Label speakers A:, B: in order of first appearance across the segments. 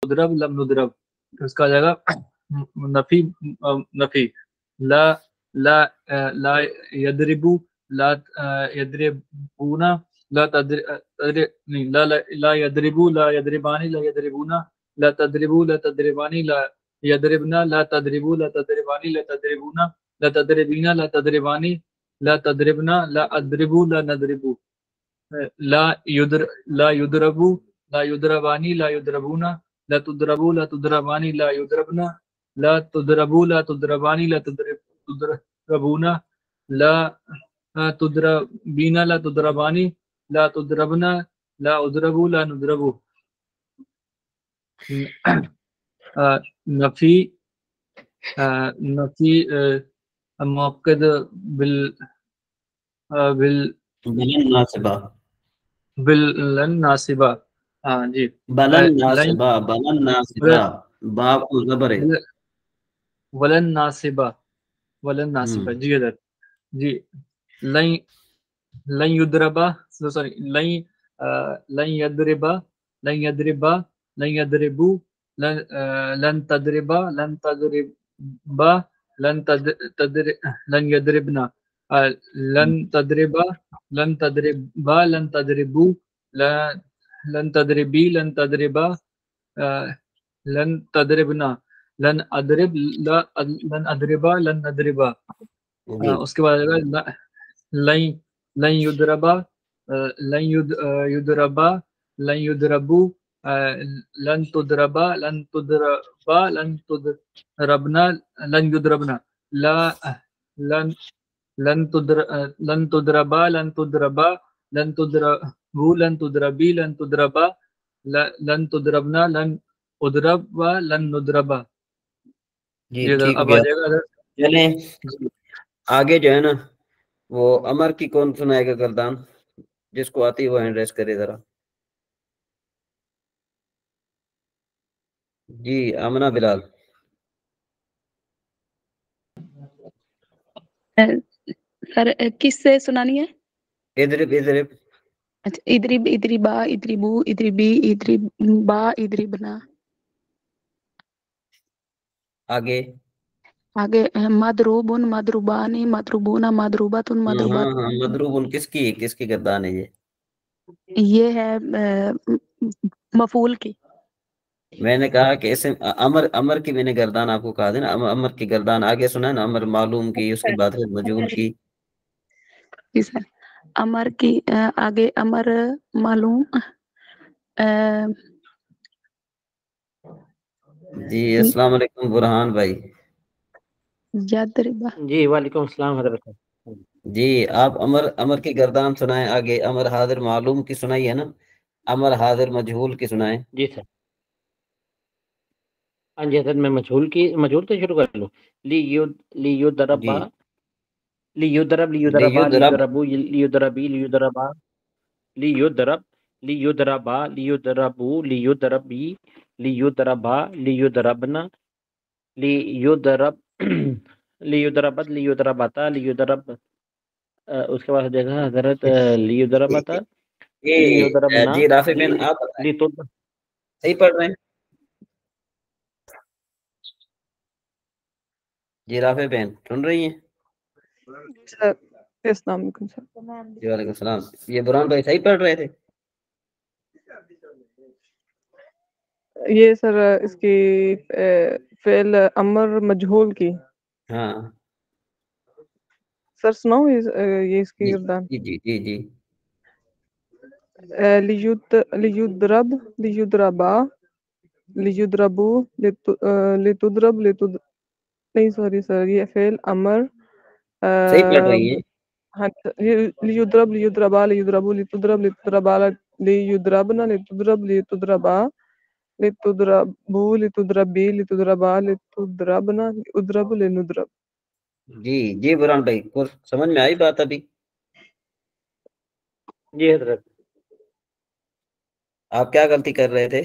A: تضرب لم نضرب. اس کا جائے گا نفی نفی. لا لا لا یضربو لا یضربونا لا نہیں لا یضربو لا یضربانی لا یضربونا لا تضربو لا تضربانی لا یضربنا لا تضربو لا تضربانی لا تضربونا لا تضربینا لا تضربانی لا تضربنا لا اضربو لا نضربو لا یضربو لا یضربانی لا یضربونا لا تضربو لا تضربانی لا یضربنا لا تضربو لا تضربانی لا تضربونا لا تضربینا لا تضربانی لا تضربنا لا اضربو لا نضربو. نفی نفی موقد
B: بلن ناصبہ
A: بلن ناصبہ. ہاں جی
B: بلن ناصبہ بلن ناصبہ باپ کو زبر ہے
A: ولن ناصبہ ولن ناصبہ. جی حضرت جی لن یضربا سوری لن یضربا لن یضربا لن یضربو لن تضربا لن تضربا لن یضربنا لن تضربا لن تضربا لن تضربو لن تضربی لن تضربا لن تضربنا لن اضرب لن اضربا لن نضربا. اس کے بعد لن یضربا لن یضربا لن یضربو لن تضربا لن تضربا لن تضربنا لن یضربنا لا لن تضربا لن تضربا لن تضربو لن تضربی لن تضربا لن تضربنا لن اضربا لن نضربا.
B: جی ٹھیک ہو گیا. چلیں آگے جو ہے نا وہ امر کی کون سنائے گا گردان؟ جس کو آتی ہے وہ ہینڈ ریس کرے ذرا. جی آمنہ بلال.
C: سر کس سے سنانی ہے؟
B: اضرب اضرب.
C: اچھا اضرب اضربا اضربو اضربی اضربا اضربنا.
B: آگے
C: مضروبن مضروبانی مضروبونا مضروبتن مضروبات.
B: ہاں مضروب کس کی گردان ہے
C: یہ ہے مفعول کی.
B: میں نے کہا کہ اسم امر کی میں نے گردان آپ کو کہا تھا نا. امر کی گردان آگے سنا ہے نا. امر معلوم کی اس کے بعد مجہول کی.
C: جی سر امر کی آگے امر معلوم.
B: جی السلام علیکم برہان بھائی.
C: یضربا.
D: جی وعلیکم السلام حضرت.
B: جی آپ امر کی گردان سنائیں. آگے امر حاضر معلوم کی سنائی ہے نا. امر حاضر مجہول کی سنائیں.
D: جی سر. ہاں جی حضرت میں مجہول سے شروع کر لوں. لیضربا لیضرب لیضربا لیضربو لیضربی لیضربا لیضرب لیضربا لیضربو لیضربی لیضربا لیضربنا لیضرب لیضربت لیضربتا لیضرب. اس کے بعد دیکھا حضرت لیضربتا لیضربنا
B: جی رافع بن آپ صحیح پڑھ رہے ہیں؟ جی رافع بہن سن رہی ہیں؟
E: السلام علیکم سر.
B: جی وعلیکم السلام. یہ برہان بھائی صحیح پڑھ رہے تھے؟
E: یہ سر اس کی فعل امر مجہول کی.
B: ہاں
E: سر سناؤ یہ اس کی گردان.
B: جی جی جی جی
E: لیضرب لیضربا لیضربو لتضرب نہیں سوری سر یہ فعل امر
B: صحیح پڑھ رہی ہیں.
E: لیضرب لیضربا لیضربو لتضرب لتضربا لیضربنا لتضرب لتضربا لتضربو لتضربی لتضربا لتضربنا اضرب لنضرب.
B: جی برہان بھائی سمجھ میں آئی بات ابھی؟
D: جی حضرت.
B: آپ کیا غلطی کر رہے تھے؟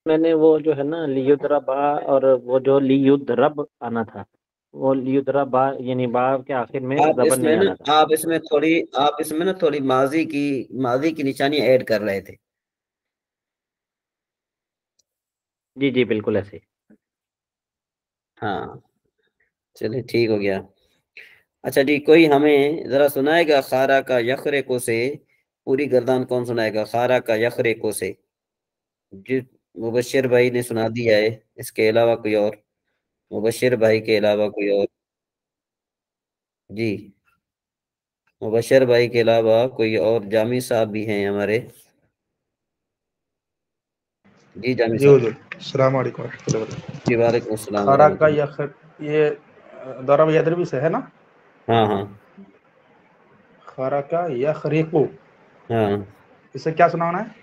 D: میں نے وہ جو ہے نا لیضربا اور وہ جو لیضرب آنا تھا وہ لیضربا یعنی با کے آخر میں زبر نہیں آنا تھا.
B: آپ اس میں تھوڑی ماضی کی نشانی ایڈ کر رہے تھے.
D: جی جی بالکل ایسے.
B: ہاں چلے ٹھیک ہو گیا. اچھا جی کوئی ہمیں ذرا سنائے گا خارا کا یخرے کو سے پوری گردان کون سنائے گا؟ خارا کا یخرے کو سے جی مبشر بھائی نے سنا دیا ہے، اس کے علاوہ کوئی اور؟ مبشر بھائی کے علاوہ کوئی اور؟ جی مبشر بھائی کے علاوہ کوئی اور؟ جامی صاحب بھی ہیں ہمارے. جی جامی
F: جی
B: صاحب.
F: حضور السلام علیکم ورحمۃ اللہ وبرکاتہ.
B: جی وعلیکم السلام
F: خارا
B: ورحمۃ
F: کا
B: اللہ.
F: یہ ضرب یدربی سے ہے نا؟
B: ہاں ہاں
F: خارا کا یخریقو،
B: ہاں
F: اسے کیا سنانا ہے؟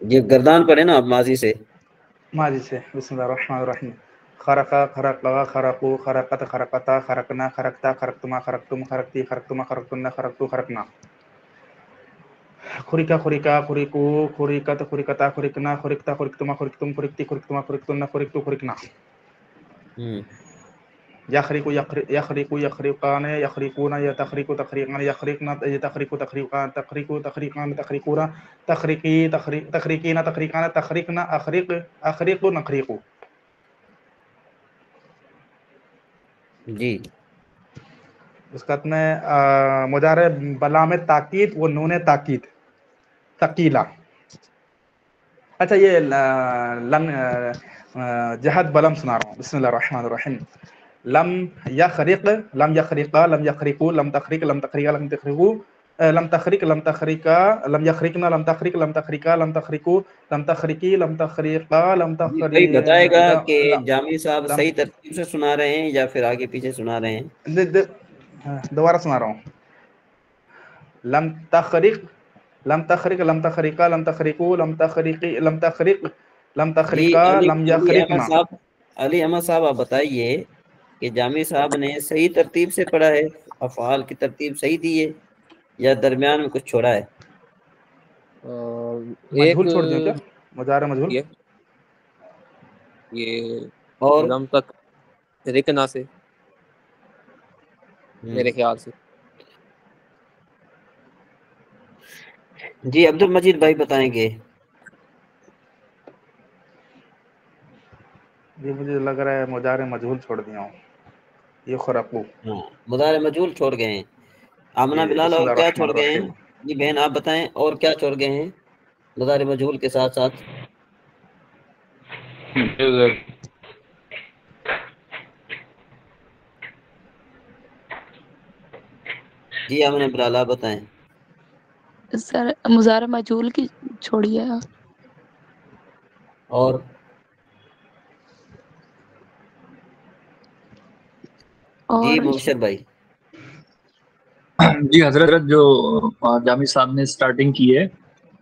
B: یہ گردان پڑے نا اب ماضی سے.
F: ماضی سے. بسم اللہ الرحمن الرحیم. خرقا خرقا خرقو خرقت خرقتا خرقنا خرقتا خرقتما خرقتم خرقتی خرقتما خرقتن خرقتو خرقنا. خریقا خریقا خریقو خریقت خریقتا خریقنا خریقتا خریقتما خریقتم خریقتی خریقتما خریقتن خریقتو خریقنا. یخریقو یخریقو یخریقان یخریقون یتخریقو تخریقان یخریقنا یتخریقو تخریقان تخریقو تخریقان تخریقونا تخریقی تخریقینا تخریقان تخریقنا اخریق اخریقو نخریقو.
B: جی
F: اس کا مضارع بلا میں تاکید و نون تاکید ثقیلہ. اچھا یہ جہد بلم سنا رہا ہوں. بسم اللہ الرحمن الرحیم. لم یخرق لم یخرقا لم یخرقو لم تخرق لم تخرقا لم تخرقو لم تخرق لم تخرقا لم یخرقنا لم تخرق لم تخرقا لم تخرقو لم تخرقی لم تخرقا لم
B: کوئی بتائے گا کہ
F: تخرق.
B: جامی صاحب صحیح ترتیب سے سنا رہے ہیں یا پھر آگے پیچھے سنا رہے ہیں؟
F: دوبارہ سنا رہا ہوں. لم تخرق لم تخرق لم تخرقا لم تخرقو لم تخرقی لم تخرق لم تخرقا لم یخرقنا.
B: علی احمد صاحب آپ بتائیے کہ جامی صاحب نے صحیح ترتیب سے پڑھا ہے، افعال کی ترتیب صحیح دی ہے یا درمیان میں کچھ چھوڑا ہے؟
F: مجھول چھوڑ دیں کیا؟ مضارع مجھول
G: یہ
B: اور
G: لم تک رکنا سے میرے خیال سے.
B: جی عبد المجید بھائی بتائیں گے.
F: جی مجھے لگ رہا ہے مضارع مجھول چھوڑ دیا ہوں. یہ خرقو.
B: ہاں مضارع مجھول چھوڑ گئے ہیں. آمنہ
F: جی
B: بلال
F: بسم
B: اور
F: اللہ
B: کیا
F: الرحمن
B: چھوڑ گئے ہیں؟
F: الرحیم.
B: جی بہن آپ بتائیں اور کیا چھوڑ گئے ہیں مضارع مجھول کے ساتھ ساتھ؟ جی آمنہ بلال آپ بتائیں.
C: سر مضارع مجہول کی چھوڑیے.
B: اور جی مبشر بھائی.
A: جی حضرت جو جامی صاحب نے سٹارٹنگ کی ہے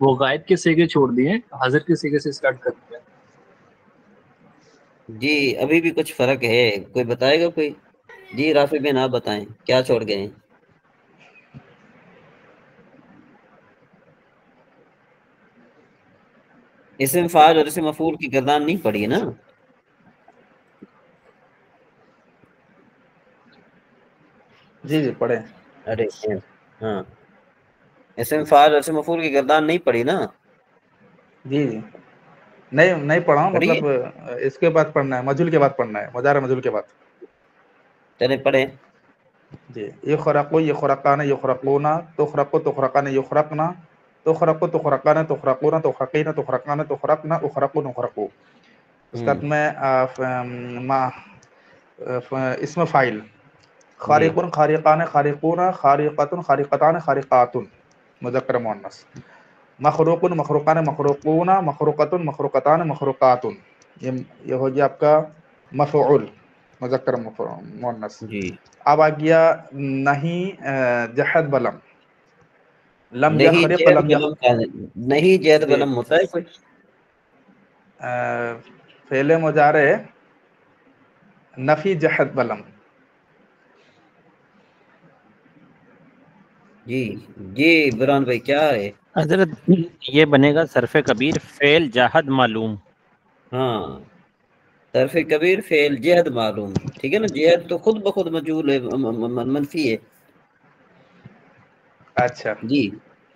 A: وہ غائب کے سیگے چھوڑ دیے، حاضر کے سیگے سے سٹارٹ کر دیا.
B: جی ابھی بھی کچھ فرق ہے، کوئی بتائے گا کوئی؟ جی رافع بن آپ بتائیں کیا چھوڑ گئے ہیں؟ اسم فاعل اور اسم مفعول کی گردان نہیں پڑی ہے نا؟
F: جی جی پڑھیں.
B: ارے ہاں اسم فاعل اور اسم مفعول کی گردان نہیں پڑی نا؟
F: جی جی نہیں پڑھا ہوں،
B: پڑھی ہے؟
F: مطلب اس کے بعد پڑھنا ہے، مجھول کے بعد پڑھنا ہے، مضارع مجھول کے بعد.
B: چلے پڑھیں.
F: جی یخرقو یخرقان یخرقون تخرقو تخرقان یخرقنا تخرقو تخرقان تخرقون تخرقین تخرقان تخرقنا اخرقو نخرقو. اس کا میں اسم فاعل خارقون خارقان خارقون خارقتن خارقتان خارقاتن مذکر مؤنث. مخروق مخروقان مخروقون مخروقتن مخروقتان مخروقاتن. یہ ہو گیا آپ کا مفعول مذکر مؤنث.
B: جی
F: اب آ گیا نہیں جہد بلم. لم
B: نہیں
F: یخرق
B: جہد
F: لم یخ
B: بلم کا نہیں جہد
F: جی
B: بلم ہوتا ہے کوئی؟
F: فعل مضارع نفی جہد بلم.
B: جی جی بران بھائی کیا ہے؟
D: حضرت یہ بنے گا صرف کبیر فعل جاہد معلوم.
B: ہاں صرف کبیر فعل جہد معلوم. ٹھیک ہے نا، جہد تو خود بخود مجہول ہے، منفی ہے.
F: اچھا
B: جی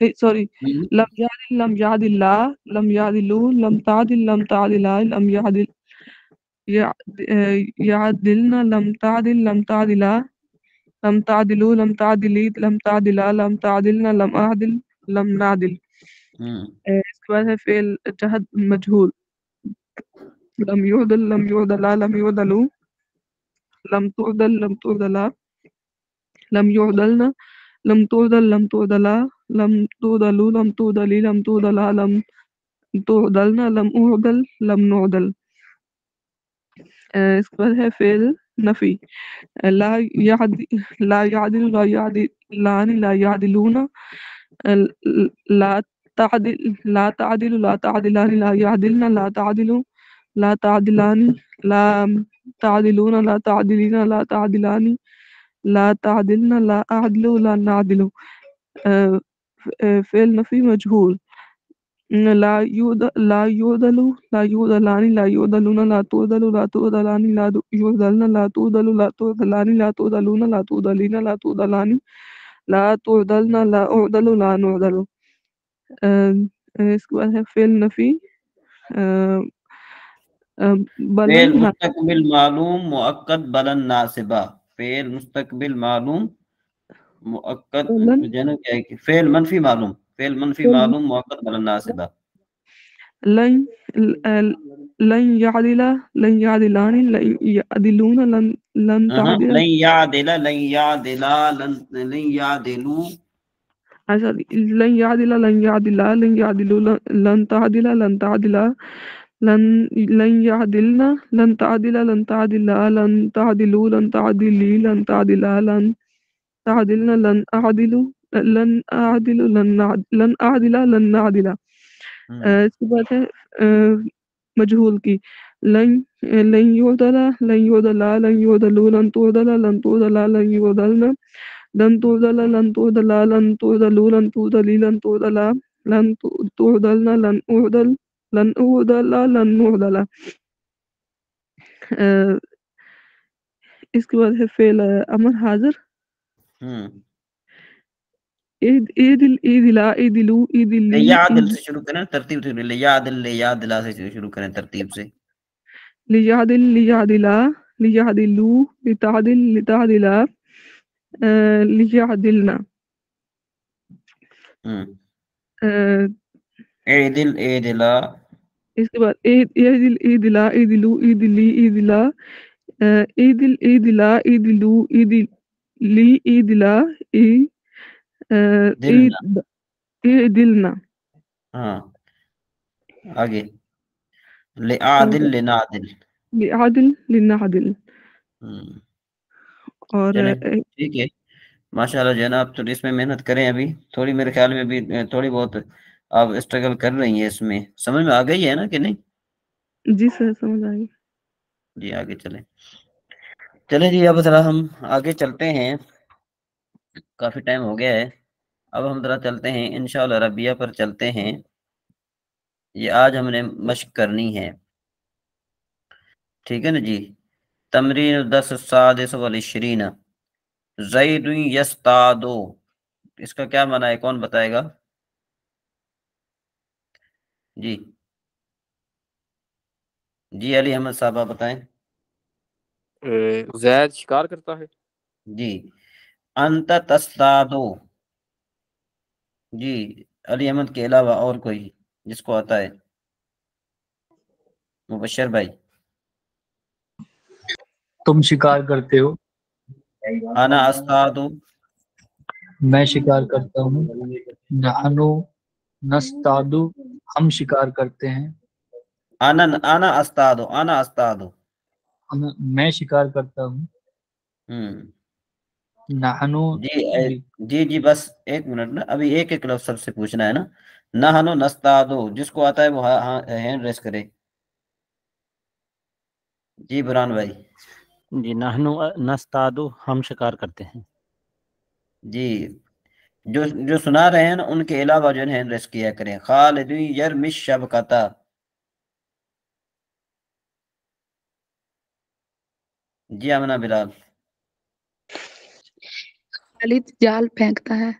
E: سوری لم يعدل لم يعدلوا لم تعدل لم تعدلا لم يعدل يعدلنا لم تعدل لم تعدلا لم تعدلوا لم تعدلي لم تعدلا لم تعدلنا لم أعدل لم نعدل. اس کے بعد ہے فعل جہد مجہول لم يعدل لم يعدلا لم يعدلوا لم تعدل لم تعدلا لم يعدلنا لم تعدل لم تعدلا لم تعدلوا لم تعدلي لم تعدلا لم تعدلنا لم أعدل لم نعدل. اس کے بعد ہے فعل نفی لا يعدل لا يعدل لا يعدلان لا يعدلون لا تعدل لا تعدل لا تعدلان لا يعدلن لا تعدلوا لا تعدلان لا تعدلون لا تعدلين لا تعدلان لا تعدلن لا أعدل لا نعدل. فعل نفی مجهول لا يعدل لا يعدلان لا يعدلون لا تعدل لا تعدلان لا يعدلن لا تعدل لا تعدلان لا تعدلون لا تعدلين لا تعدلان لا تعدلن لا أعدل لا نعدل. اس کے بعد ہے فعل نفی
B: فعل
E: بلن
B: مستقبل معلوم مؤکد بلن ناصبہ فعل مستقبل معلوم مؤکد جنو کیا ہے فعل منفی معلوم مؤکد بلن ناصبہ
E: لن يعدل لن يعدلان لن يعدلون لن تعدل
B: لن يعدل لن يعدلا لن يعدلوا
E: اچھا لن يعدل لن يعدلا لن يعدلوا لن تعدل لن تعدلا لن يعدلنا لن تعدل لن تعدلا لن تعدلوا لن تعدلي لن تعدلا لن تعدلنا لن أعدل لن أعدل لن أعدل لن نعدل. اس کے بعد ہے مجہول کی لن يعدل لن يعدلا لن يعدلوا لن تعدل لن تعدلا لن يعدلنا لن تعدل لن تعدلا لن تعدلوا لن تعدلي لن تعدلا لن تعدلنا لن أعدل لن أعدل لن نعدل. اس کے بعد ہے فعل امر حاضر لا عدلوا عدلی
B: لیعدل سے شروع کریں ترتیب سے لیعدلا سے شروع کریں ترتیب سے
E: لیعدل لیعدلا لیعدلوا لتعدل لتعدلا لیعدلنا.
B: اعدل اعدلا
E: اس کے بعد اعدل اعدلا اعدلوا اعدلی اعدلا اعدل اعدلا اعدلوا اعدلی اعدلا اعدلنا.
B: ہاں آگے لعادل لنعدل
E: لعادل لنعدل. اور
B: ٹھیک ہے ماشاءاللہ جناب تو اس میں محنت کریں ابھی تھوڑی میرے خیال میں بھی تھوڑی بہت آپ اسٹرگل کر رہی ہیں اس میں سمجھ میں آ گئی ہے نا کہ نہیں
E: جی سر سمجھ آئی
B: جی آگے چلیں جی اب ذرا ہم آگے چلتے ہیں کافی ٹائم ہو گیا ہے اب ہم ذرا چلتے ہیں انشاءاللہ ربیہ پر چلتے ہیں یہ آج ہم نے مشق کرنی ہے ٹھیک ہے نا جی تمرین 10 السادس والعشرین زید یستادو اس کا کیا معنی ہے کون بتائے گا جی علی احمد صاحبہ بتائیں
G: زید شکار کرتا ہے
B: جی انت تستادو جی علی احمد کے علاوہ اور کوئی جس کو آتا ہے مبشر بھائی
A: تم شکار کرتے ہو
B: انا استادو
A: میں شکار کرتا ہوں نحنو نستادو ہم شکار کرتے ہیں
B: انا استادو
A: میں شکار کرتا ہوں نحنو
B: جی بس ایک منٹ نا ابھی ایک لفظ سب سے پوچھنا ہے نا نحنو نستادو جس کو آتا ہے وہ ہینڈ ریس کرے جی بران بھائی
D: جی نحنو نستادو ہم شکار کرتے ہیں
B: جی جو سنا رہے ہیں نا ان کے علاوہ جو ہے ہینڈ ریس کیا کریں خالد یرمی الشبکۃ جی امنہ بلال
C: خالد جال پھینکتا ہے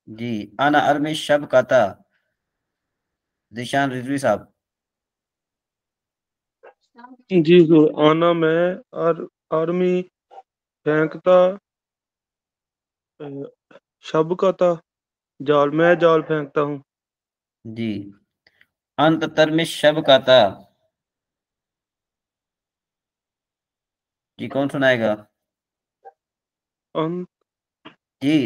B: جی انا ارمی شب کاتا، ذیشان رضوی صاحب.
H: جی حضور، آنا میں آرمی پھینکتا، شب کا تھا جال، میں جال پھینکتا ہوں.
B: جی انت ترمی شب کاتا، جی کون سنائے گا؟
H: ان
B: جی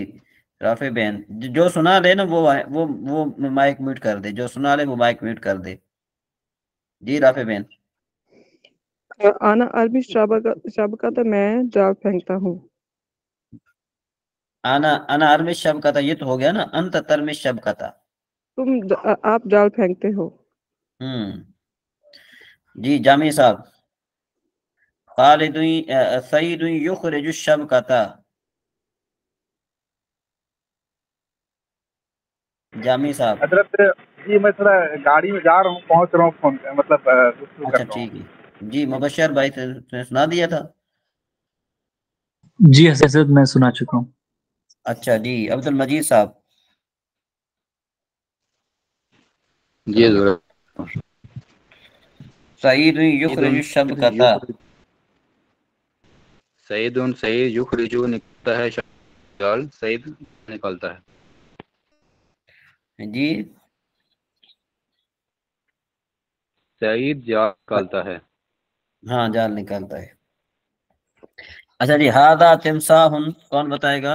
B: رافع بہن، جو سنا دے نا وہ مائک میوٹ کر دے، جو سنا لے وہ مائک میوٹ کر دے. جی رافع بہن.
E: آنا عربی شب کا تو میں جال پھینکتا ہوں.
B: انا ارمی شب کا تھا، یہ تو ہو گیا نا. انت ترمی شب کا تھا.
E: آپ جال پھینکتے ہو.
B: جی جامی صاحب. خالد سعید یخرج الشب کا تھا. جامی صاحب.
F: حضرت جی میں تھوڑا گاڑی میں جا رہا ہوں، پہنچ رہا ہوں، فون مطلب گفتگو
B: اچھا
F: کر رہا ہوں.
B: ٹھیک ہے. جی مبشر بھائی نے سنا دیا تھا.
A: جی حضرت میں سنا چکا ہوں.
B: اچھا جی عبد المجید صاحب.
I: جی ضرور.
B: سعید یخرج الشب کا تھا.
I: سعید یخرجو نکلتا ہے جال، سعید نکلتا ہے.
B: جی
I: سعید جال نکالتا ہے.
B: ہاں جال نکالتا ہے. اچھا جی ہاذا تمساح، کون بتائے گا؟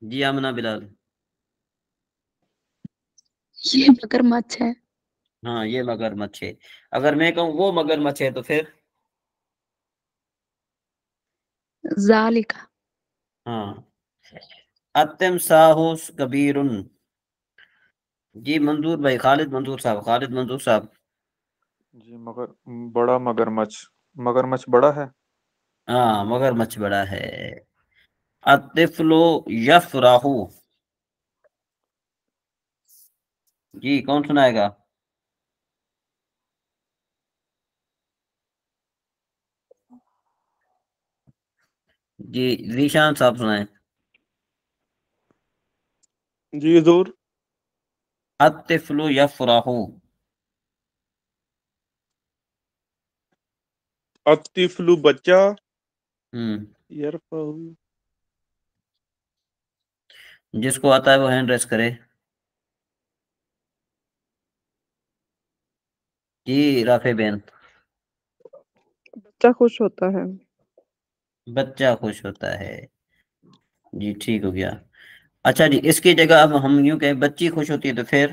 B: جی آمنہ بلال.
C: یہ مگر مچھ ہے.
B: ہاں یہ مگر مچھ ہے. اگر میں کہوں وہ مگر مچھ ہے تو پھر؟
C: ذالک.
B: ہاں التمساح کبیر. جی منظور بھائی، خالد منظور صاحب.
J: جی بڑا مگرمچھ بڑا ہے.
B: ہاں مگر مچھ بڑا ہے. الطفل یفرح. جی کون سنائے گا؟ جی ذیشان صاحب سنائیں.
H: جی حضور.
B: الطفل یفرح.
H: الطفل بچہ،
B: ہوں
H: یرفع.
B: جس کو آتا ہے وہ ہینڈ ریس کرے. جی رافع بین.
E: بچہ خوش ہوتا ہے.
B: بچہ خوش ہوتا ہے. جی ٹھیک ہو گیا. اچھا جی اس کی جگہ اب ہم یوں کہ بچی خوش ہوتی ہے تو پھر؟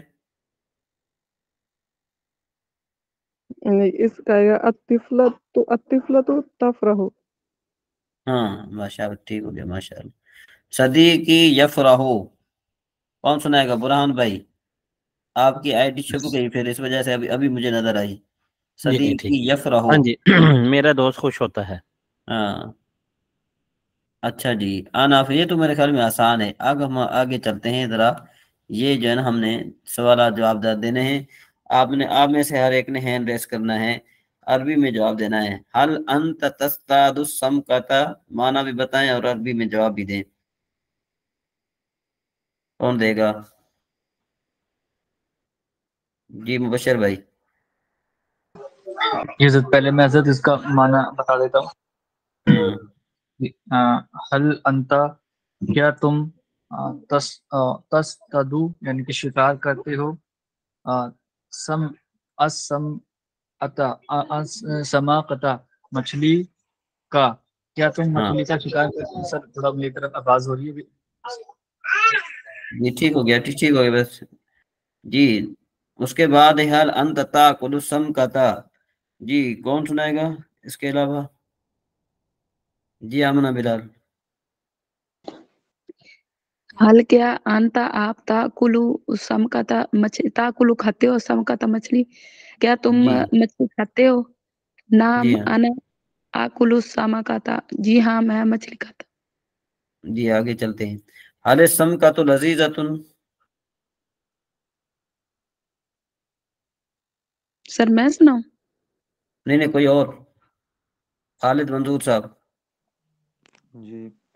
E: اس کا الطفلۃ تفرح.
B: ہاں ماشاء اللہ ٹھیک ہو گیا ماشاء اللہ. صدیقی یفرح، کون سنائے گا؟ برہان بھائی. آپ کی آئی ڈی چھپ گئی پھر اس وجہ سے ابھی مجھے نظر آئی.
D: جی ٹھیک.
B: صدیقی یفرح.
D: ہاں جی میرا دوست خوش ہوتا ہے.
B: ہاں اچھا جی آناف، یہ تو میرے خیال میں آسان ہے. اب ہم آگے چلتے ہیں ذرا. یہ جو ہے نا ہم نے سوالات جواب دینے ہیں. آپ میں سے ہر ایک نے ہینڈ ریس کرنا ہے، عربی میں جواب دینا ہے. حل انت تصطاد السمکۃ، معنی بھی بتائیں اور عربی میں جواب بھی دیں. کون دے گا؟ جی مبشر بھائی.
A: یہ حضرت پہلے میں حضرت اس کا معنی بتا دیتا ہوں. حل انتا، کیا تم تصطادو یعنی کہ شکار کرتے ہو. سماقتا مچھلی کا، کیا تم مچھلی کا شکار کرتے ہو؟ سر تھوڑا میری طرف آواز ہو رہی ہے.
B: جی ٹھیک ہو گیا بس. جی اس کے بعد حل انت تاکل السمکۃ. جی کون سنائے گا اس کے علاوہ؟ جی آمنہ بلال.
C: حل کیا انتا آپ تاکلو سمکتا مچھلی، تاکلو کھاتے ہو سمکتا مچھلی، کیا تم
B: جی
C: مچھلی کھاتے ہو؟ نام
B: جی ہاں.
C: انا آکلو سمکتا، جی ہاں میں مچھلی کھاتا.
B: جی آگے چلتے ہیں. حل السمکۃ لذیذۃ.
C: سر میں سناؤں؟
B: نہیں کوئی اور. خالد منظور صاحب.
J: جی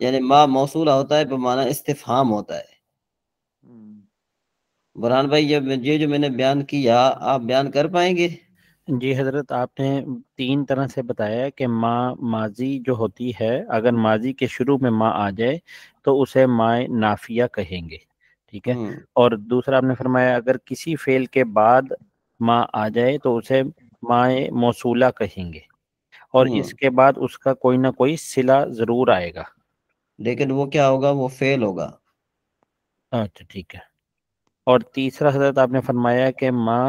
B: یعنی ما موصولہ ہوتا ہے بمعنی استفہام ہوتا ہے۔ برہان بھائی یہ جو میں نے بیان کیا آپ بیان کر پائیں گے؟
D: جی حضرت، آپ نے 3 طرح سے بتایا کہ ما ماضی جو ہوتی ہے اگر ماضی کے شروع میں ما آ جائے تو اسے مائے نافیہ کہیں گے، ٹھیک ہے۔ اور دوسرا آپ نے فرمایا اگر کسی فعل کے بعد ما آ جائے تو اسے مائے موصولہ کہیں گے، اور اس کے بعد اس کا کوئی نہ کوئی صلہ ضرور آئے گا،
B: لیکن وہ کیا ہوگا؟ وہ فعل ہوگا۔
D: اچھا ٹھیک ہے۔ اور تیسرا حضرت آپ نے فرمایا کہ ما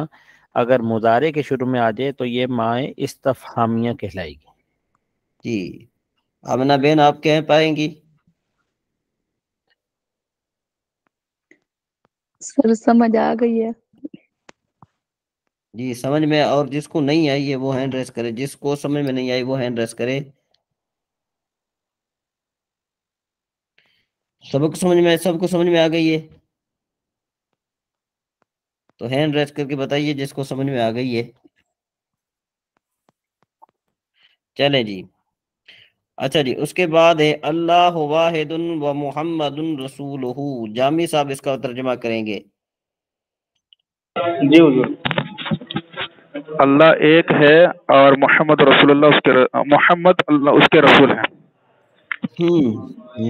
D: اگر مضارع کے شروع میں آ جائے تو یہ مائے استفہامیہ کہلائے گی۔
B: جی آمنہ بین آپ کہہ پائیں گی؟
C: سر سمجھ آ گئی ہے۔
B: جی سمجھ میں، اور جس کو نہیں آئی ہے وہ ہینڈ ریس کرے، جس کو سمجھ میں نہیں آئی وہ ہینڈ ریس کرے۔ سب کو سمجھ میں آ گئی ہے تو ہینڈ ریس کر کے بتائیے جس کو سمجھ میں آ گئی ہے۔ چلیں جی، اچھا جی، اس کے بعد ہے اللہ واحد و محمد رسولہ، جامی صاحب اس کا ترجمہ کریں گے۔
F: جی حضور، اللہ ایک ہے اور محمد رسول اللہ محمد اللہ اس کے رسول ہیں۔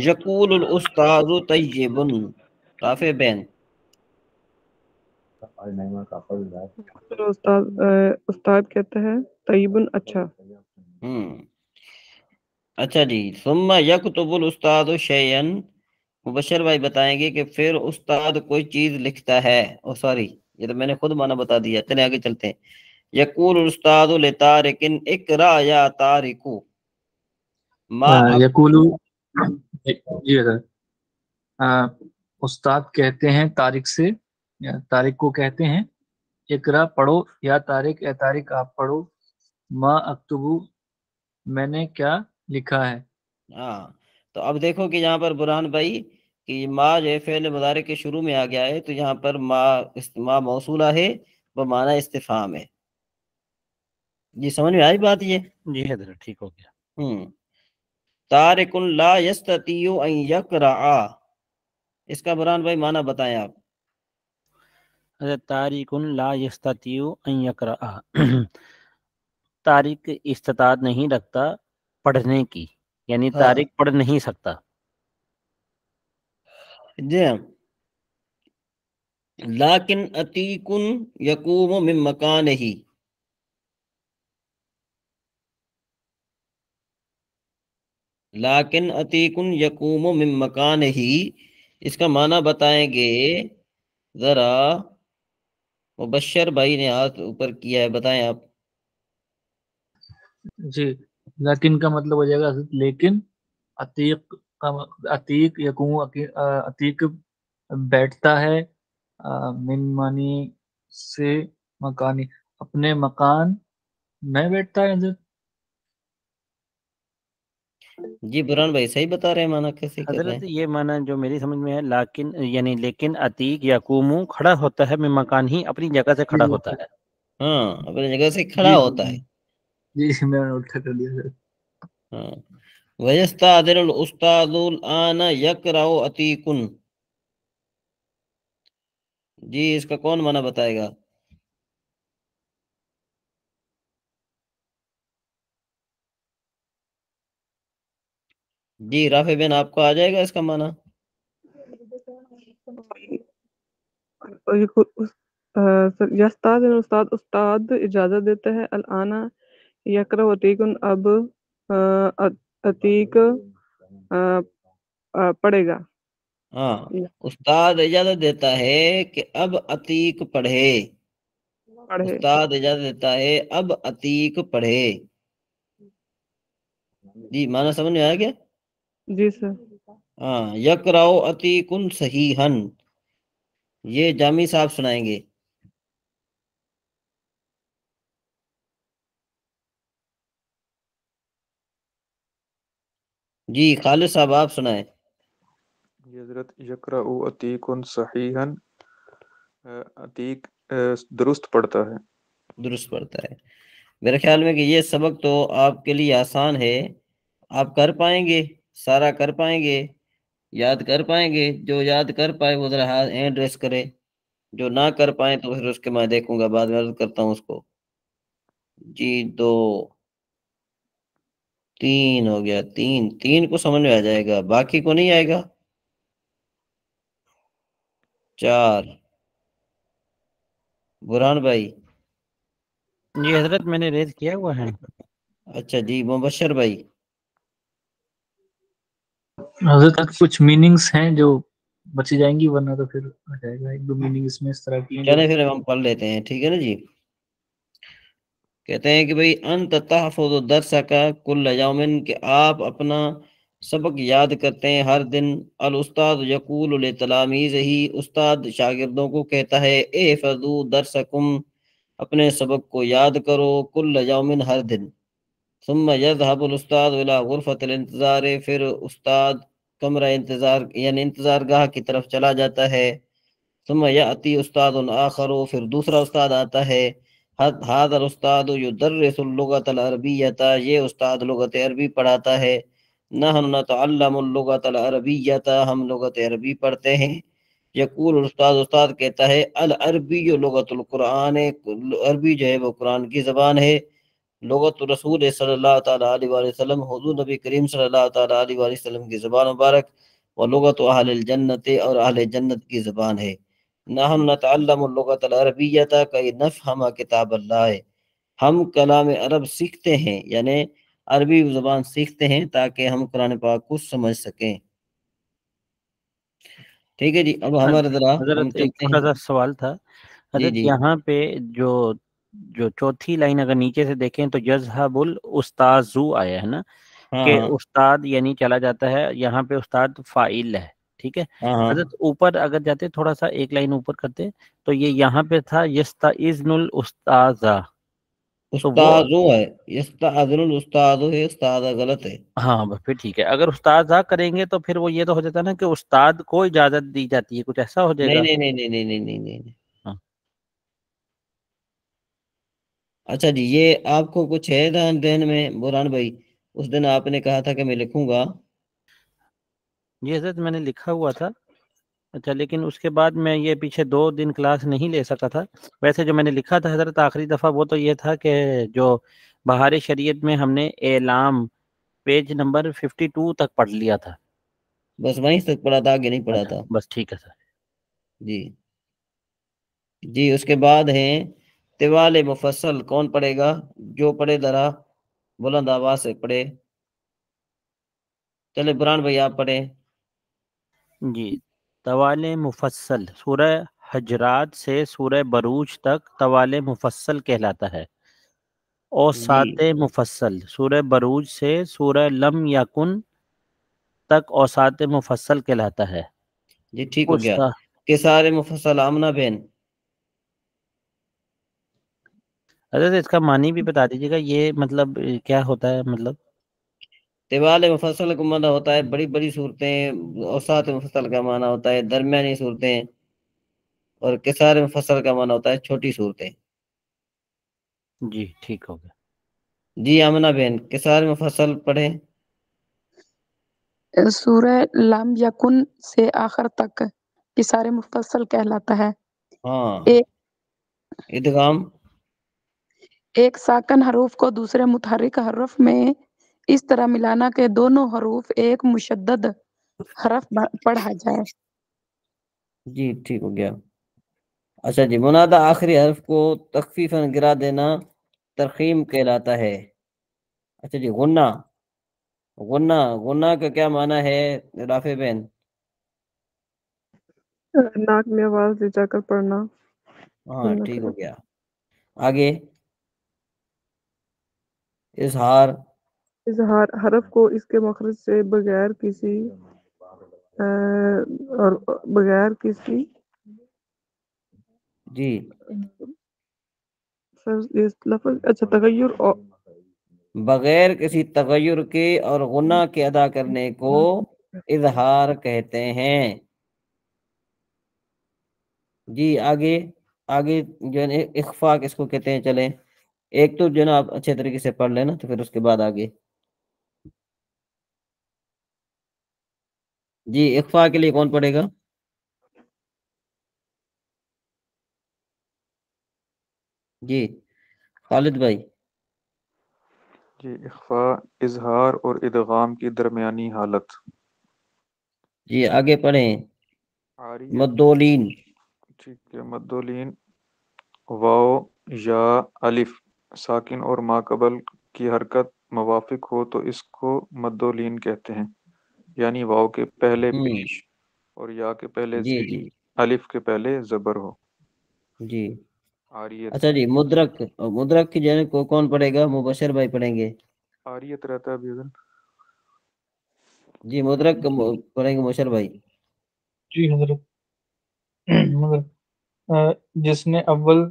B: یقول الاستاذ طیب، رافع بین۔
E: استاد کہتا ہے طیب اچھا۔
B: اچھا جی، ثم یکتب الاستاذ شیئا، مبشر بھائی بتائیں گے کہ پھر استاد کوئی چیز لکھتا ہے۔ سوری، یہ تو میں نے خود معنی بتا دیا، چلیں آگے چلتے ہیں۔ یقول الاستاذ لطارق اقرا یا طارق، ما
A: یقولو، جی حضرت، استاد کہتے ہیں طارق سے، یا طارق کو کہتے ہیں اقرا پڑھو، یا طارق اے طارق آپ پڑھو، ما اکتبو میں نے کیا لکھا ہے۔
B: ہاں، تو اب دیکھو کہ یہاں پر برہان بھائی کہ ما جو ہے فعل مضارع کے شروع میں آ گیا ہے، تو یہاں پر ما موصولہ ہے بمعنی استفہام ہے۔ جی سمجھ میں آئی بات یہ؟
D: جی حضرت ٹھیک ہو گیا۔
B: طارق لا یستطیع ان یقرأ، اس کا برہان بھائی معنی بتائیں آپ۔
D: حضرت طارق لا یستطیع ان یقرأ، طارق استطاعت نہیں رکھتا پڑھنے کی، یعنی طارق پڑھ نہیں سکتا۔
B: جی ہاں، لیکن عتیق یقوم من مکانہ، لیکن عتیق یقوم من مکانہ، اس کا معنی بتائیں گے ذرا، مبشر بھائی نے ہاتھ اوپر کیا ہے، بتائیں آپ۔
A: جی، لیکن کا مطلب ہو جائے گا لیکن، عتیق کا عتیق یقوم، عتیق بیٹھتا ہے، من مانی سے مکانی، اپنے مکان میں بیٹھتا ہے حضرت۔
B: جی برہان بھائی صحیح بتا رہے ہیں، معنی کیسے کر رہے
D: حضرت
B: ہیں؟
D: یہ معنی جو میری سمجھ میں ہے، لیکن یعنی لیکن عتیق یقوم کھڑا ہوتا ہے میں مکان ہی، اپنی جگہ سے کھڑا ہوتا ہے۔
B: ہاں، اپنی جگہ سے کھڑا ہوتا ہے۔
A: جی میں نے الٹا کر لیا سر۔
B: ہاں، وَيَسْتَأْذِنُ الْأُسْتَاذُ الْآنَ يَقْرَأُ عَتِيقٌ، جی اس کا کون معنی بتائے گا؟ جی رافع بن آپ کو آ جائے گا اس کا معنی؟
E: استاد اجازت دیتا ہے، الانا یقرأ عتیق اب عتیق پڑھے گا۔
B: ہاں، استاد اجازت دیتا ہے کہ اب عتیق پڑھے، استاد اجازت دیتا ہے اب عتیق پڑھے۔ جی معنی سمجھ میں آیا کیا؟
E: جی سر۔
B: ہاں، یقرأ عتیق صحیحا، یہ جامی صاحب سنائیں گے۔ جی خالد صاحب آپ سنائیں۔
J: حضرت یقرأ عتیق صحیحا، عتیق درست پڑھتا ہے۔
B: درست پڑھتا ہے۔ میرے خیال میں کہ یہ سبق تو آپ کے لیے آسان ہے، آپ کر پائیں گے سارا کر پائیں گے، یاد کر پائیں گے؟ جو یاد کر پائے وہ ذرا ہینڈ ریس کرے، جو نہ کر پائیں تو پھر اس کے میں دیکھوں گا، بعد میں عرض کرتا ہوں اس کو۔ جی 2 3 ہو گیا، 3 کو سمجھ میں آ جائے گا، باقی کو نہیں آئے گا۔ 4 برہان بھائی۔
D: جی حضرت میں نے ریز کیا ہوا ہے۔
B: اچھا جی مبشر بھائی۔
A: حضرت کچھ میننگز ہیں جو بچی جائیں گی، ورنہ تو پھر آ جائے گا، 1-2 میننگ اس میں اس طرح کی ہیں جو
B: چلیں پھر ہم پڑھ لیتے ہیں، ٹھیک ہے نا جی۔ کہتے ہیں کہ بھئی انت تحفظ درسک کل یوم، کہ آپ اپنا سبق یاد کرتے ہیں ہر دن۔ الاستاذ یقول لتلاميذه، استاد شاگردوں کو کہتا ہے احفظوا درسکم، اپنے سبق کو یاد کرو، کل یوم ہر دن۔ ثم يذهب الاستاذ الى غرفة الانتظار، پھر استاد کمرہ انتظار یعنی انتظار گاہ کی طرف چلا جاتا ہے۔ ثم یأتی استاد آخر، پھر دوسرا استاد آتا ہے۔ هذا الاستاد يدرس اللغة العربية، یہ استاد لغت عربی پڑھاتا ہے۔ نحن نتعلم اللغة العربية، ہم لغت عربی پڑھتے ہیں۔ یقول استاد کہتا ہے العربی لغت القرآن، عربی جو ہے وہ قرآن کی زبان ہے۔ لغت رسول صلی اللہ تعالیٰ علیہ وآلہ وسلم، حضور نبی کریم صلی اللہ تعالیٰ علیہ وآلہ وسلم کی زبان مبارک۔ ولغت اہل الجنت، اور اہل جنت کی زبان ہے۔ نحن نتعلم اللغت العربیۃ کئی نفہم کتاب اللہ، ہم کلام عرب سیکھتے ہیں، یعنی عربی زبان سیکھتے ہیں تاکہ ہم قرآن پاک کو سمجھ سکیں۔ ٹھیک ہے جی، اب ہمارے ذرا ہم
D: حضرت ایک
B: چلتے
D: چھوٹا
B: ہیں۔
D: سا سوال تھا
B: جی
D: حضرت،
B: جی
D: یہاں پہ جو چوتھی لائن اگر نیچے سے دیکھیں تو یذهب الاستاذ آیا ہے نا،
B: ہاں
D: کہ
B: ہاں
D: استاد یعنی چلا جاتا ہے، یہاں پہ استاد فاعل ہے، ٹھیک ہے
B: ہاں ہاں
D: حضرت۔ اوپر اگر جاتے تھوڑا سا ایک لائن اوپر کرتے تو یہ یہاں پہ تھا یستعذن الاستاذ، تو وہ
B: استاذ ہے، یستاذن الاستاذ ہے، استاد غلط ہے۔
D: ہاں بس پھر ٹھیک ہے، اگر استاذ کریں گے تو پھر وہ یہ تو ہو جاتا ہے نا کہ استاد کو اجازت دی جاتی ہے، کچھ ایسا ہو جائے
B: نہیں
D: گا۔
B: نہیں نہیں نہیں نہیں نہیں نہیں نہیں۔
D: ہاں
B: اچھا جی، یہ آپ کو کچھ ہے ذہن میں برہان بھائی؟ اس دن آپ نے کہا تھا کہ میں لکھوں گا۔
D: یہ حضرت میں نے لکھا ہوا تھا، اچھا، لیکن اس کے بعد میں یہ پیچھے 2 دن کلاس نہیں لے سکا تھا۔ ویسے جو میں نے لکھا تھا حضرت آخری دفعہ وہ تو یہ تھا کہ جو بہار شریعت میں ہم نے اعلام پیج نمبر 52 تک پڑھ لیا تھا۔
B: بس وہیں تک پڑھا تھا، آگے نہیں پڑھا
D: اچھا
B: تھا۔
D: بس ٹھیک ہے سر۔
B: جی جی، اس کے بعد ہیں طوال مفصل، کون پڑھے گا؟ جو پڑھے ذرا بلند آواز سے پڑھے۔ چلے برہان بھائی آپ پڑھیں۔
D: جی، طوال مفصل سورہ حجرات سے سورہ بروج تک طوال مفصل کہلاتا ہے۔
B: جی
D: اوساط مفصل سورہ بروج سے سورہ لم یکن تک اوساط مفصل کہلاتا ہے۔
B: جی ٹھیک ہو گیا۔
D: اوسا
B: کہ سارے مفصل آمنہ بہن۔
D: حضرت اس کا معنی بھی بتا دیجیے گا، یہ مطلب کیا ہوتا ہے مطلب؟
B: طوال مفصل کا معنی ہوتا ہے بڑی بڑی صورتیں، اوساط مفصل کا معنی ہوتا ہے درمیانی صورتیں، اور کسار مفصل کا معنی ہوتا ہے چھوٹی صورتیں۔
D: جی ٹھیک ہو گیا۔
B: جی آمنہ بہن کسار مفصل پڑھیں۔
C: سورہ لم یکن سے آخر تک قصار مفصل کہلاتا ہے۔
B: ہاں
C: ایک
B: ادغام۔
C: ایک ساکن حروف کو دوسرے متحرک حرف میں اس طرح ملانا کہ دونوں حروف ایک مشدد حرف پڑھا جائے۔
B: جی ٹھیک ہو گیا۔ اچھا جی، منادہ آخری حرف کو تخفیفاً گرا دینا ترخیم کہلاتا ہے۔ اچھا جی، غنہ غنہ کا کیا معنی ہے رافع بہن؟
E: ناک میں آواز لے جا کر پڑھنا۔
B: ہاں ٹھیک ہو گیا۔ آگے اظہار
E: اظہار حرف کو اس کے مخرج سے بغیر کسی اور بغیر کسی
B: جی
E: لفظ اچھا تغیر
B: بغیر کسی تغیر کے اور غنہ کے ادا کرنے کو اظہار کہتے ہیں۔ جی آگے جو ہے اخفاء کس کو کہتے ہیں؟ چلیں ایک تو جو ہے نا آپ اچھے طریقے سے پڑھ لینا تو پھر اس کے بعد آگے۔ جی اخفا کے لیے کون پڑھے گا؟ جی خالد بھائی.
J: جی اخفا اظہار اور ادغام کی درمیانی حالت.
B: جی آگے پڑھیں.
J: عاریت.
B: مدولین.
J: ٹھیک ہے. مدولین واو یا الف ساکن اور ما قبل کی حرکت موافق ہو تو اس کو مدولین کہتے ہیں، یعنی واو کے پہلے پیش اور یا کے پہلے
B: جی
J: زیر،
B: جی
J: الف کے پہلے زبر ہو.
B: جی.
J: عاریت.
B: اچھا جی مدرک. مدرک کی جگہ کو کون پڑھے گا؟ مبشر بھائی پڑھیں گے.
J: عاریت رہتا ہے ابھی ادھر.
B: جی مدرک پڑھیں گے مبشر بھائی.
A: جی حضرت. جس نے اول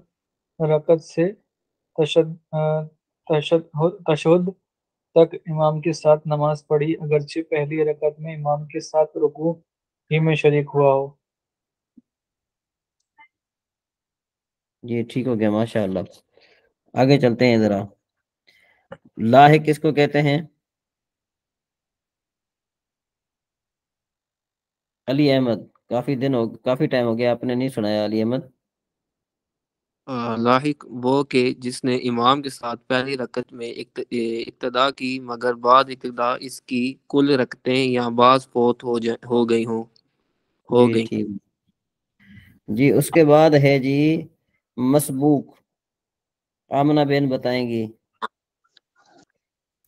A: رکعت سے تشہد تک امام کے ساتھ نماز پڑھی، اگرچہ پہلی رکعت میں امام کے ساتھ رکوع ہی میں شریک ہوا ہو.
B: جی ٹھیک ہو گیا ماشاء اللہ. آگے چلتے ہیں ذرا. لاحق کس کو کہتے ہیں؟ علی احمد. کافی ٹائم ہو گیا آپ نے نہیں سنایا علی احمد.
G: لاحق وہ کہ جس نے امام کے ساتھ پہلی رکعت میں ابتدا کی مگر بعد ابتدا اس کی کل رکعتیں یا بعض فوت ہو گئی.
B: جی ٹھیک. جی اس کے بعد ہے جی مسبوق. آمنہ بین بتائیں گی.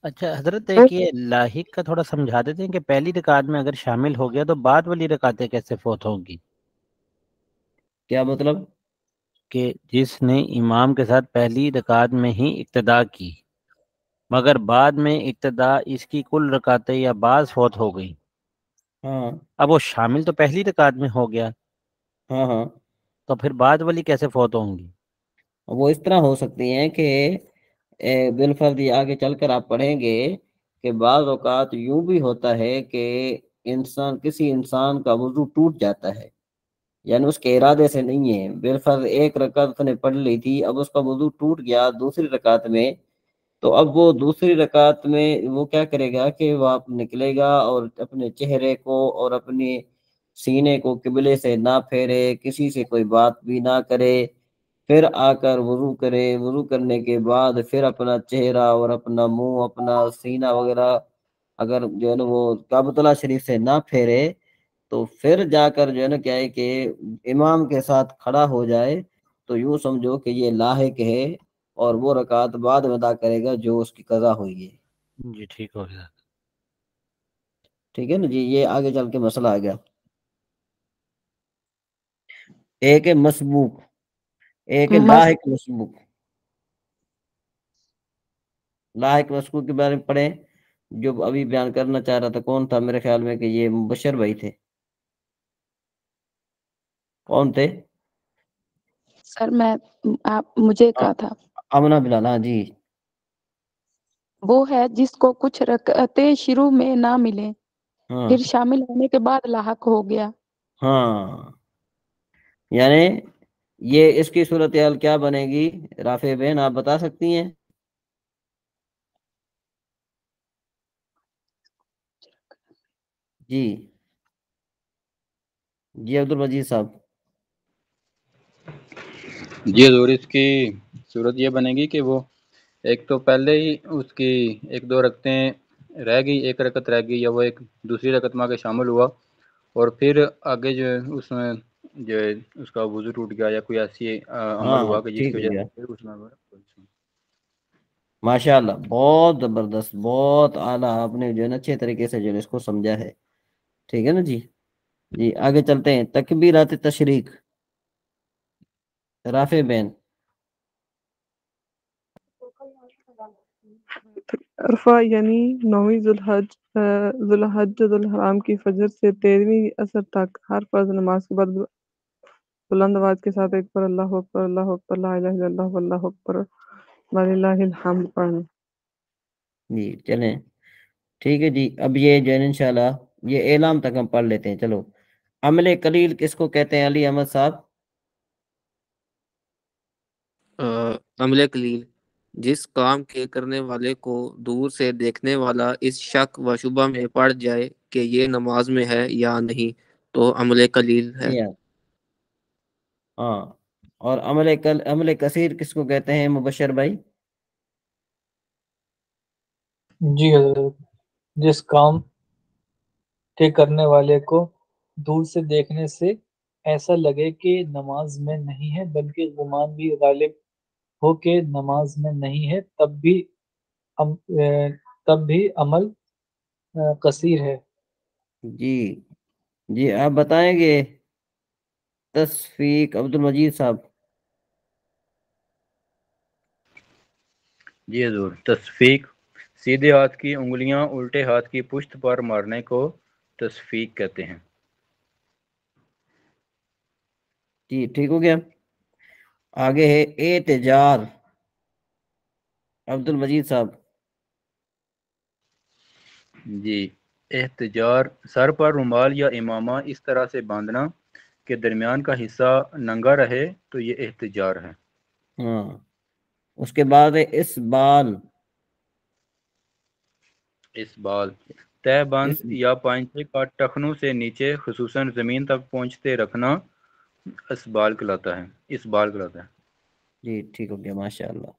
D: اچھا حضرت ایک یہ لاحق کا تھوڑا سمجھا دیتے ہیں کہ پہلی رکعت میں اگر شامل ہو گیا تو بعد والی رکعتیں کیسے فوت ہوں گی؟
B: کیا مطلب؟
D: کہ جس نے امام کے ساتھ پہلی رکعت میں ہی ابتدا کی مگر بعد میں ابتدا اس کی کل رکعتیں یا بعض فوت ہو گئی.
B: ہاں.
D: اب وہ شامل تو پہلی رکعت میں ہو گیا.
B: ہاں ہاں.
D: تو پھر بعد والی کیسے فوت ہوں گی؟
B: وہ اس طرح ہو سکتی ہیں کہ بالفرض آگے چل کر آپ پڑھیں گے کہ بعض اوقات یوں بھی ہوتا ہے کہ کسی انسان کا وضو ٹوٹ جاتا ہے، یعنی اس کے ارادے سے نہیں ہے. بالفرض ایک رکعت اس نے پڑھ لی تھی، اب اس کا وضو ٹوٹ گیا دوسری رکعت میں، تو اب وہ دوسری رکعت میں وہ کیا کرے گا کہ وہ آپ نکلے گا اور اپنے چہرے کو اور اپنے سینے کو قبلے سے نہ پھیرے، کسی سے کوئی بات بھی نہ کرے، پھر آ کر وضو کرے. وضو کرنے کے بعد پھر اپنا چہرہ اور اپنا منہ اپنا سینہ وغیرہ اگر جو ہے نا وہ کعبۃ اللہ شریف سے نہ پھیرے تو پھر جا کر جو ہے نا کیا ہے کہ امام کے ساتھ کھڑا ہو جائے تو یوں سمجھو کہ یہ لاحق ہے اور وہ رکعت بعد میں ادا کرے گا جو اس کی قضا ہوئی ہے.
D: جی ٹھیک ہو گیا.
B: ٹھیک ہے نا جی. یہ آگے چل کے مسئلہ آ گیا. ایک ہے مسبوق، ایک ہے لاحق مسبوق. لاحق مسبوق کے بارے میں پڑھیں. جو ابھی بیان کرنا چاہ رہا تھا کون تھا؟ میرے خیال میں کہ یہ مبشر بھائی تھے. کون تھے؟
C: سر مجھے کہا تھا
B: آمنہ بلال. ہاں جی.
C: وہ ہے جس کو کچھ رکعتیں شروع میں نہ ملیں
B: ہاں
C: پھر شامل ہونے کے بعد لاحق ہو گیا.
B: ہاں. یعنی یہ اس کی صورتحال کیا بنے گی رافع بہن آپ بتا سکتی ہیں؟ جی عبد المجید صاحب.
I: جی حضور اس کی صورت یہ بنے گی کہ وہ ایک تو پہلے ہی اس کی ایک دو رکعتیں رہ گئی، ایک رکعت رہ گئی یا وہ ایک دوسری رکعت میں آ کے شامل ہوا اور پھر آگے جو اس میں جو اس کا وضو ٹوٹ گیا یا کوئی ایسی عمل ہوا
B: ہاں
I: کہ جس
B: ٹھیک
I: کی
B: ہو
I: وجہ
B: گیا.
I: سے پھر اس میں
B: ماشاء اللہ بہت زبردست، بہت اعلیٰ. آپ نے جو ہے نا اچھے طریقے سے جو ہے اس کو سمجھا ہے. ٹھیک ہے نا جی. جی آگے چلتے ہیں. تکبیرات تشریق. رافع بین.
E: عرفہ یعنی 9ویں ذوالحج ذوالحرام کی فجر سے 13ویں عصر تک ہر فرض نماز کے بعد بلند آواز کے ساتھ ایک پر اللہ اکبر اللہ اکبر لا الہ الا اللہ واللہ اکبر وللہ الحمد پڑھنا.
B: جی چلیں ٹھیک ہے جی. اب یہ جو ہے انشاءاللہ یہ اعلام تک ہم پڑھ لیتے ہیں. چلو عمل قلیل کس کو کہتے ہیں علی احمد صاحب؟
G: عمل قلیل جس کام کے کرنے والے کو دور سے دیکھنے والا اس شک و شبہ میں پڑ جائے کہ یہ نماز میں ہے یا نہیں تو عمل قلیل ہے۔
B: ہاں، اور عمل کثیر کس کو کہتے ہیں مبشر بھائی؟
A: جی حضرت، جس کام کے کرنے والے کو دور سے دیکھنے سے ایسا لگے کہ نماز میں نہیں ہے بلکہ گمان بھی غالب ہو کہ نماز میں نہیں ہے تب بھی عمل قصیر ہے۔
B: جی آپ بتائیں گے تصفیق عبد المجید صاحب؟
I: جی حضور، تصفیق سیدھے ہاتھ کی انگلیاں الٹے ہاتھ کی پشت پر مارنے کو تصفیق کہتے ہیں۔
B: جی ٹھیک ہو گیا۔ آگے ہے احتجار عبد المجید صاحب۔
I: جی، احتجار سر پر رومال یا امامہ اس طرح سے باندھنا کہ درمیان کا حصہ ننگا رہے تو یہ احتجار ہے۔
B: ہاں، اس کے بعد ہے اس بال
I: تہ بند یا پائنچے کا ٹخنوں سے نیچے خصوصاً زمین تک پہنچتے رکھنا اس بال کہلاتا ہے۔
B: جی ٹھیک ہو گیا، ماشاء اللہ۔